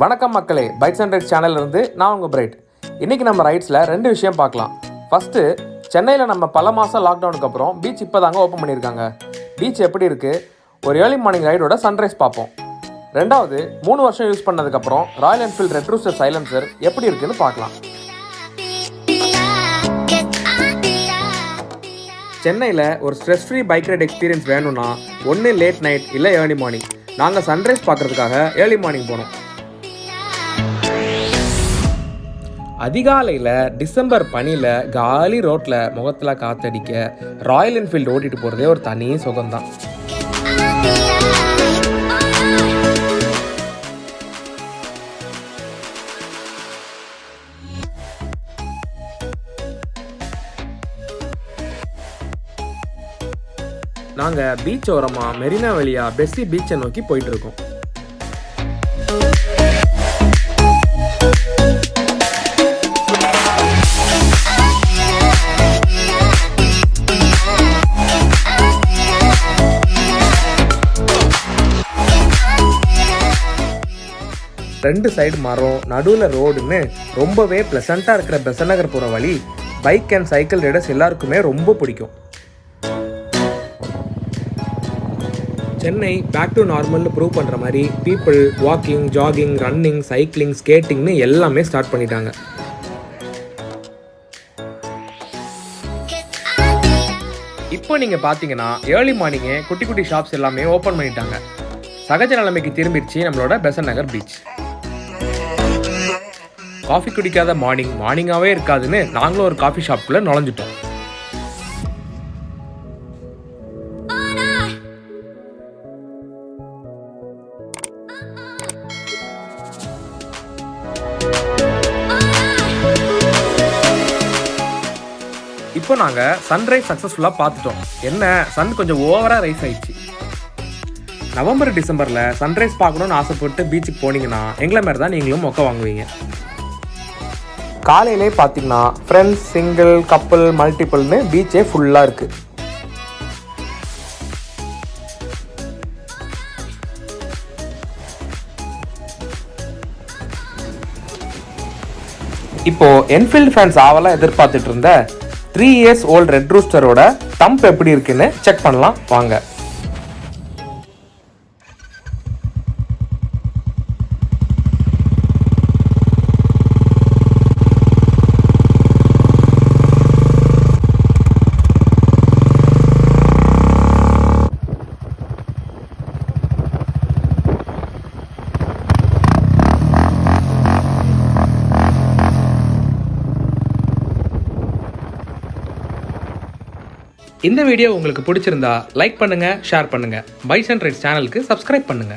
வணக்கம் மக்களே, bytes and rights சேனல்லேருந்து நான் உங்கள் பிரைட். இன்றைக்கி நம்ம ரைட்ஸில் 2 விஷயம் பார்க்கலாம். ஃபஸ்ட்டு, சென்னையில் நம்ம பல மாதம் லாக்டவுனுக்கு அப்புறம் பீச் இப்போ தாங்க ஓப்பன் பண்ணியிருக்காங்க. பீச் எப்படி இருக்குது, ஒரு ஏர்லி மார்னிங் ரைடோட சன்ரைஸ் பார்ப்போம். ரெண்டாவது, 3 வருஷம் யூஸ் பண்ணதுக்கப்புறம் Royal Enfield red rooster silencer எப்படி இருக்குன்னு பார்க்கலாம். சென்னையில் ஒரு stress free bike ride experience வேணும்னா ஒன்று லேட் நைட் இல்லை ஏர்லி மார்னிங். நாங்கள் சன்ரைஸ் பார்க்குறதுக்காக ஏர்லி மார்னிங் போனோம். அதிகாலையில் டிசம்பர் பனியில் காலி ரோட்டில் முகத்தில் காற்றடிக்க ராயல் என்ஃபீல்டு ஓட்டிகிட்டு போகிறதே ஒரு தனி சுகம்தான். நாங்கள் பீச் ஓரமாக மெரினா வழியாக பெஸ்ஸி பீச்சை நோக்கி போயிட்டுருக்கோம். ரெண்டு சைடு மரம், நடுவில் ரோடுன்னு ரொம்பவே ப்ளசண்ட்டாக இருக்கிற பெசன்ட் நகர் போகிற வழி பைக் அண்ட் சைக்கிள் ரைடர்ஸ் எல்லாருக்குமே ரொம்ப பிடிக்கும். சென்னை பேக் டு நார்மல்னு ப்ரூவ் பண்ணுற மாதிரி people walking, jogging, running, cycling, ஸ்கேட்டிங்னு எல்லாமே ஸ்டார்ட் பண்ணிட்டாங்க. இப்போ நீங்கள் பார்த்தீங்கன்னா ஏர்லி மார்னிங்கே குட்டி குட்டி ஷாப்ஸ் எல்லாமே ஓப்பன் பண்ணிட்டாங்க. சகஜ நிலைமைக்கு திரும்பிடுச்சு நம்மளோட பெசன்ட் நகர் பீச். காஃபி குடிக்காத மார்னிங்காகவே இருக்காதுன்னு நாங்களும் ஒரு காஃபி ஷாப்புக்குள்ளே நுழைஞ்சிட்டோம். இப்போ நாங்கள் சன்ரைஸ் சக்ஸஸ்ஃபுல்லாக பார்த்துட்டோம். என்ன, சன் கொஞ்சம் ஓவராக ரைஸ் ஆயிடுச்சு. நவம்பர் டிசம்பரில் சன்ரைஸ் பார்க்கணுன்னு ஆசைப்பட்டு பீச்சுக்கு போனீங்கன்னா எங்களை மாதிரி தான் நீங்களும் மொக்க வாங்குவீங்க. காலையிலே பார்த்தீங்கன்னா ஃப்ரெண்ட்ஸ், சிங்கிள், கப்புள், மல்டிபிள்னு பீச்சே ஃபுல்லாக இருக்குது. இப்போ என்ஃபீல்டு ஃபேன்ஸ் ஆவலாக எதிர்பார்த்துட்டு இருந்த 3 years old ரெட் ரூஸ்டரோட தம்ப் எப்படி இருக்குன்னு செக் பண்ணலாம் வாங்க. இந்த வீடியோ உங்களுக்கு பிடிச்சிருந்தா லைக் பண்ணுங்க, ஷேர் பண்ணுங்க. பைட்ஸ் அண்ட் ரைட்ஸ் சேனலுக்கு சப்ஸ்கிரைப் பண்ணுங்க.